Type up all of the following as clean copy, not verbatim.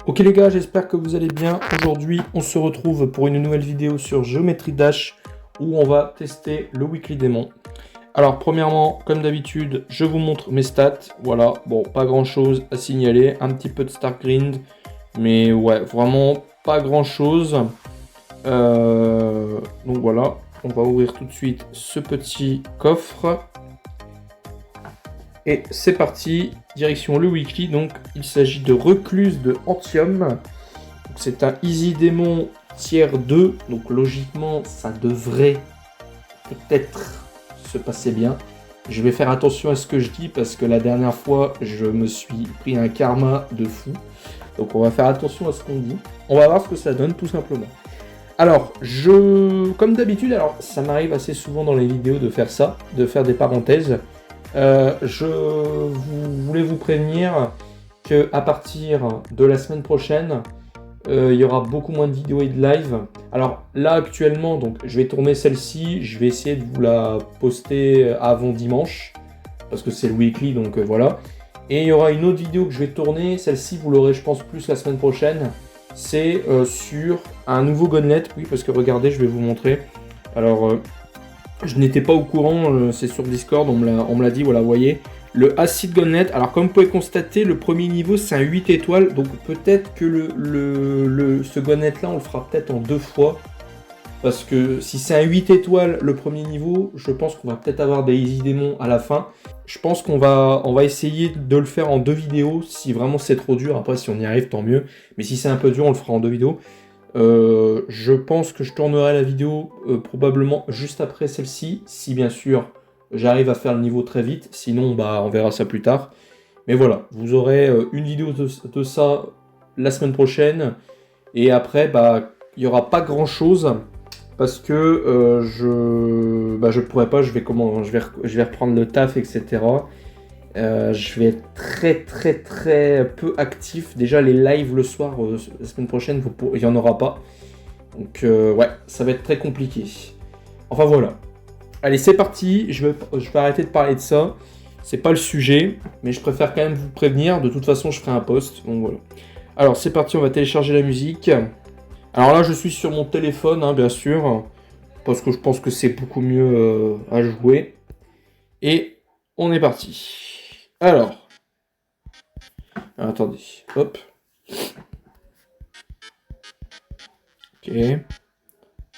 Ok les gars, j'espère que vous allez bien. Aujourd'hui, on se retrouve pour une nouvelle vidéo sur Geometry Dash où on va tester le Weekly Démon. Alors premièrement, comme d'habitude, je vous montre mes stats. Voilà, bon, pas grand chose à signaler. Un petit peu de Star Grind, mais ouais, vraiment pas grand chose. Donc voilà, on va ouvrir tout de suite ce petit coffre. Et c'est parti, direction le Weekly. Donc il s'agit de Recluse de Antium. C'est un Easy Démon tier 2, donc logiquement ça devrait peut-être se passer bien. Je vais faire attention à ce que je dis parce que la dernière fois je me suis pris un karma de fou. Donc on va faire attention à ce qu'on dit. On va voir ce que ça donne tout simplement. Alors, comme d'habitude, alors ça m'arrive assez souvent dans les vidéos de faire ça, de faire des parenthèses. Je voulais vous prévenir que à partir de la semaine prochaine, il y aura beaucoup moins de vidéos et de live. Alors là actuellement, donc je vais tourner celle-ci, je vais essayer de vous la poster avant dimanche, parce que c'est le weekly, donc voilà. Et il y aura une autre vidéo que je vais tourner, celle-ci vous l'aurez je pense plus la semaine prochaine. C'est sur un nouveau gunlet, oui parce que regardez, je vais vous montrer. Alors je n'étais pas au courant, c'est sur Discord, on me l'a dit, voilà, vous voyez. Le Acid Gunlet, alors comme vous pouvez constater, le premier niveau c'est un 8 étoiles, donc peut-être que ce gunlet là on le fera peut-être en 2 fois. Parce que si c'est un 8 étoiles le premier niveau, je pense qu'on va peut-être avoir des Easy Démons à la fin. Je pense qu'on va essayer de le faire en 2 vidéos, si vraiment c'est trop dur. Après si on y arrive tant mieux, mais si c'est un peu dur on le fera en 2 vidéos. Je pense que je tournerai la vidéo probablement juste après celle-ci, si bien sûr j'arrive à faire le niveau très vite, sinon bah, on verra ça plus tard. Mais voilà, vous aurez une vidéo de ça la semaine prochaine, et après bah, il n'y aura pas grand chose, parce que je pourrais pas, je vais reprendre le taf, etc. Je vais être très peu actif. Déjà les lives le soir, la semaine prochaine, il n'y en aura pas. Donc ouais, ça va être très compliqué. Enfin voilà. Allez, c'est parti. Je vais arrêter de parler de ça. C'est pas le sujet, mais je préfère quand même vous prévenir. De toute façon, je ferai un post. Donc voilà. Alors c'est parti, on va télécharger la musique. Alors là, je suis sur mon téléphone, hein, bien sûr, parce que je pense que c'est beaucoup mieux à jouer. Et on est parti. Alors, attendez, hop. Ok.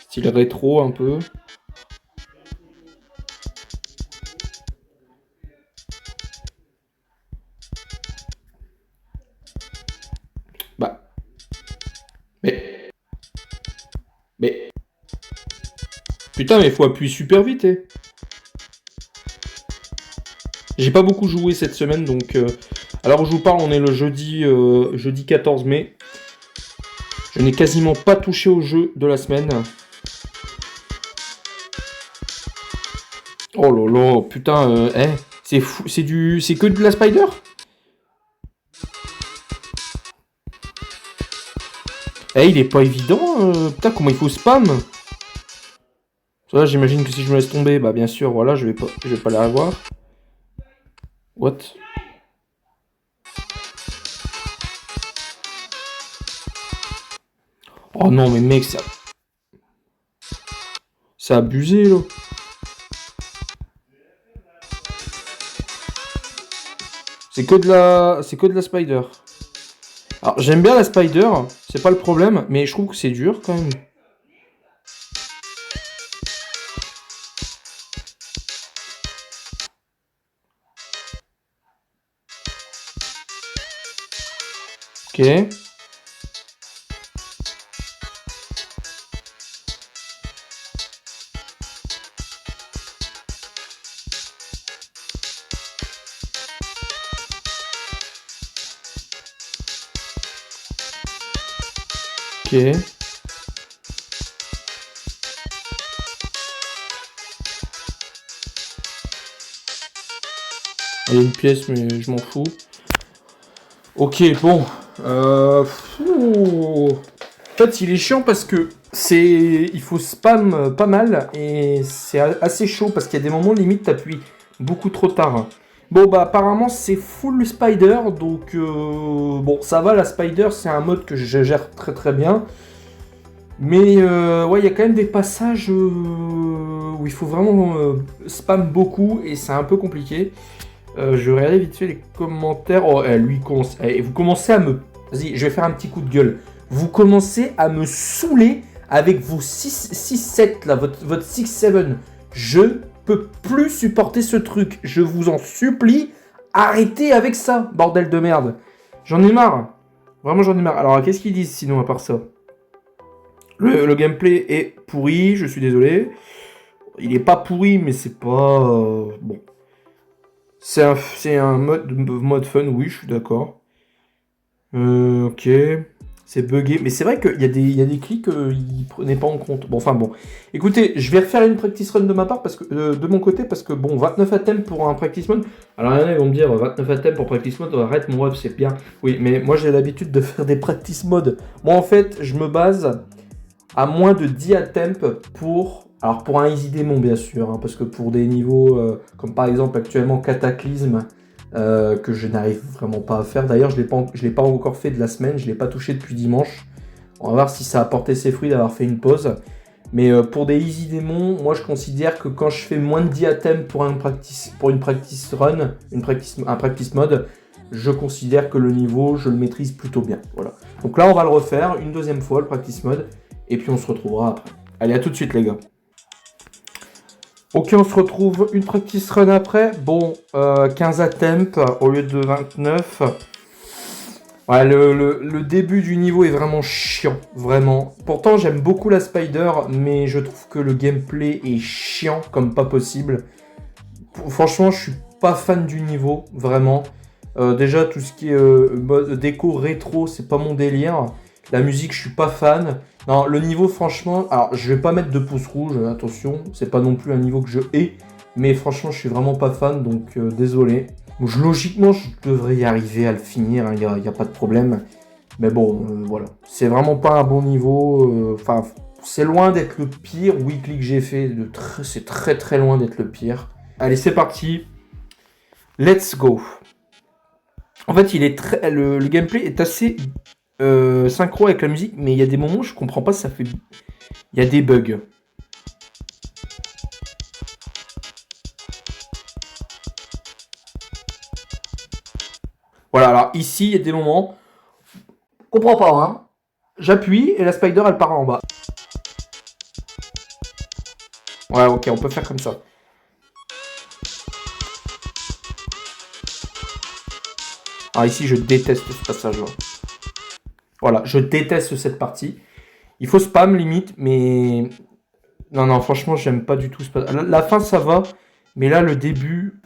Style rétro un peu. Bah. Mais. Putain, mais faut appuyer super vite, eh. J'ai pas beaucoup joué cette semaine, donc... Alors, je vous parle, on est le jeudi 14 mai. Je n'ai quasiment pas touché au jeu de la semaine. Oh là là, putain, c'est fou, c'est que de la spider? Il est pas évident, putain, comment il faut spam? Ça, j'imagine que si je me laisse tomber, bah bien sûr, voilà, je vais pas la avoir. What? Oh non, mais mec, c'est abusé, là. C'est que de la spider. Alors, j'aime bien la spider, c'est pas le problème, mais je trouve que c'est dur, quand même. Ok. Ok. Il y a une pièce, mais je m'en fous. Ok, bon. En fait, il est chiant parce que il faut spam pas mal et c'est assez chaud parce qu'il y a des moments limite t'appuies beaucoup trop tard. Bon, bah, apparemment, c'est full spider, donc, bon, ça va, la spider, c'est un mode que je gère très très bien. Mais, ouais, il y a quand même des passages où il faut vraiment spam beaucoup, et c'est un peu compliqué. Je vais regarder vite fait les commentaires. Oh, lui, vous commencez à me... Vas-y, je vais faire un petit coup de gueule. Vous commencez à me saouler avec vos 6-7, là, votre 6-7. Je peux plus supporter ce truc. Je vous en supplie, arrêtez avec ça, bordel de merde. J'en ai marre. Vraiment, j'en ai marre. Alors, qu'est-ce qu'ils disent sinon à part ça? Le gameplay est pourri, je suis désolé. Il est pas pourri, mais c'est pas... bon. C'est un mode fun, oui, je suis d'accord. Ok. C'est buggé. Mais c'est vrai qu'il y a des clics qu'ils ne prenaient pas en compte. Bon, enfin bon. Écoutez, je vais refaire une practice run de ma part, parce que, de mon côté, parce que bon, 29 items pour un practice mode. Alors, il y en a, ils vont me dire 29 items pour practice mode, arrête mon web, c'est bien. Oui, mais moi j'ai l'habitude de faire des practice modes. Moi en fait, je me base à moins de 10 attempts pour... Alors pour un easy démon bien sûr, hein, parce que pour des niveaux comme par exemple actuellement Cataclysme, que je n'arrive vraiment pas à faire. D'ailleurs je l'ai pas encore fait de la semaine, je ne l'ai pas touché depuis dimanche. On va voir si ça a porté ses fruits d'avoir fait une pause. Mais pour des easy démons, moi je considère que quand je fais moins de 10 attempts pour une practice run, un practice mode, je considère que le niveau, je le maîtrise plutôt bien. Voilà. Donc là on va le refaire une deuxième fois, le practice mode. Et puis on se retrouvera après. Allez, à tout de suite les gars. Ok, on se retrouve une practice run après. Bon, 15 attempts au lieu de 29. Ouais, le début du niveau est vraiment chiant, vraiment. Pourtant, j'aime beaucoup la spider, mais je trouve que le gameplay est chiant comme pas possible. Franchement, je suis pas fan du niveau, vraiment. Déjà, tout ce qui est mode déco rétro, c'est pas mon délire. La musique, je suis pas fan. Non, le niveau, franchement... Alors, je vais pas mettre de pouce rouge, attention. C'est pas non plus un niveau que je hais. Mais franchement, je suis vraiment pas fan, donc désolé. Donc, logiquement, je devrais y arriver à le finir, il n'y a pas de problème. Mais bon, voilà. C'est vraiment pas un bon niveau. Enfin, c'est loin d'être le pire weekly que j'ai fait. C'est très très loin d'être le pire. Allez, c'est parti. Let's go. En fait, le gameplay est assez synchro avec la musique, mais il y a des moments où je comprends pas, ça fait... Il y a des bugs. Voilà, alors ici, il y a des moments... Je comprends pas, hein. J'appuie et la spider, elle part en bas. Ouais, ok, on peut faire comme ça. Alors ici, je déteste ce passage-là. Voilà, je déteste cette partie. Il faut spam limite, mais... Non, non, franchement, j'aime pas du tout ce passage. La fin, ça va, mais là, le début...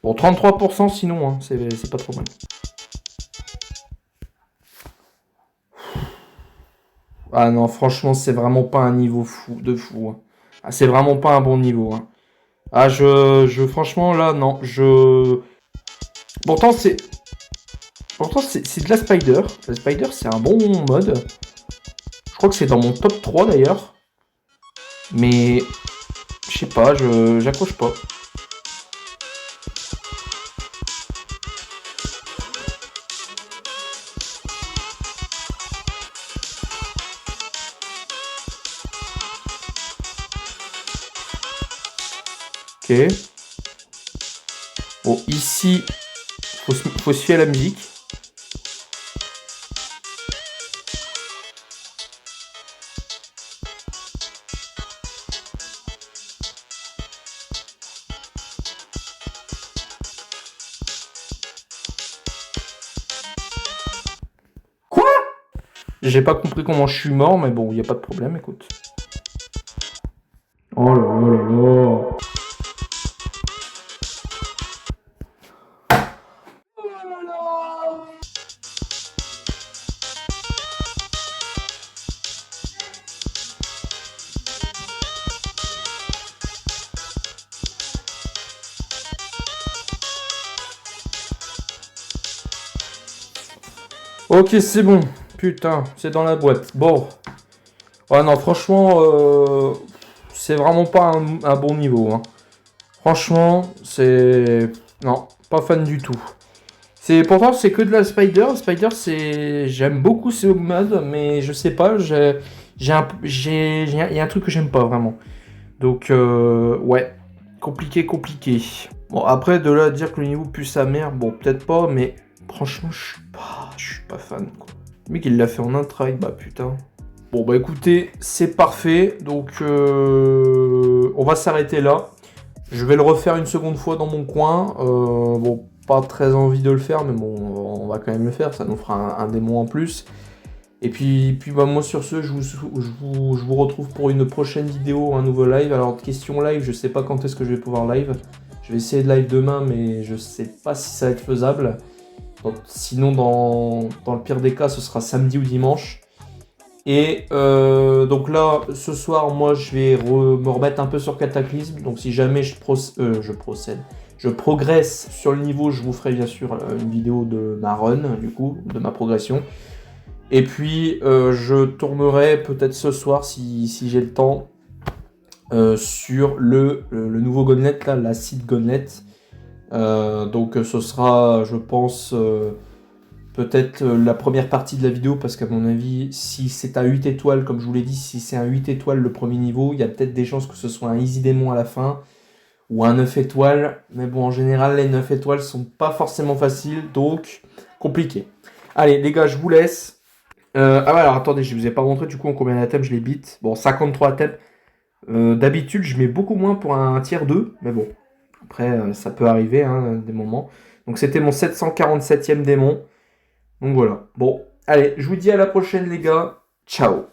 Bon, 33% sinon, hein, c'est pas trop mal. Ah non, franchement, c'est vraiment pas un niveau fou. Hein. Ah, c'est vraiment pas un bon niveau. Hein. Ah, franchement, là, non, Pourtant, c'est de la Spider. La Spider, c'est un bon mode. Je crois que c'est dans mon top 3 d'ailleurs. Mais, je sais pas, j'accroche pas. Ok. Bon, ici, faut se fier à la musique. Quoi? J'ai pas compris comment je suis mort, mais bon, y a pas de problème, écoute. Oh là là là là. Ok, c'est bon. Putain, c'est dans la boîte. Bon. Ouais, non, franchement, c'est vraiment pas un bon niveau. Hein. Franchement, c'est... Non, pas fan du tout. Pourtant, c'est que de la Spider. Spider, c'est... J'aime beaucoup ce mode, mais je sais pas, il y a un truc que j'aime pas, vraiment. Donc, ouais. Compliqué. Bon, après, de là à dire que le niveau pue sa mère, bon, peut-être pas, mais... Franchement, je suis pas fan, quoi. Le mec, il l'a fait en un try, bah putain. Bon, bah écoutez, c'est parfait. Donc, on va s'arrêter là. Je vais le refaire une seconde fois dans mon coin. Bon, pas très envie de le faire, mais bon, on va quand même le faire. Ça nous fera un démon en plus. Et puis bah, moi sur ce, je vous retrouve pour une prochaine vidéo, un nouveau live. Alors, question live, je sais pas quand est-ce que je vais pouvoir live. Je vais essayer de live demain, mais je sais pas si ça va être faisable. Donc, sinon, dans le pire des cas, ce sera samedi ou dimanche. Et donc là, ce soir, moi, je vais me remettre un peu sur Cataclysme. Donc si jamais je progresse sur le niveau, je vous ferai bien sûr une vidéo de ma run, du coup, de ma progression. Et puis, je tournerai peut-être ce soir, si j'ai le temps, sur le nouveau Gauntlet, là, l'acide Gauntlet. Donc ce sera, je pense... peut-être la première partie de la vidéo, parce qu'à mon avis, si c'est un 8 étoiles, comme je vous l'ai dit, si c'est un 8 étoiles le premier niveau, il y a peut-être des chances que ce soit un easy démon à la fin, ou un 9 étoiles, mais bon, en général, les 9 étoiles sont pas forcément faciles, donc compliqué. Allez, les gars, je vous laisse. Ah ouais, alors attendez, je vous ai pas montré du coup en combien d'atomes je les beat. Bon, 53 atomes. D'habitude, je mets beaucoup moins pour un tier 2, mais bon, après, ça peut arriver, hein, des moments. Donc c'était mon 747e démon. Donc voilà. Bon, allez, je vous dis à la prochaine les gars. Ciao.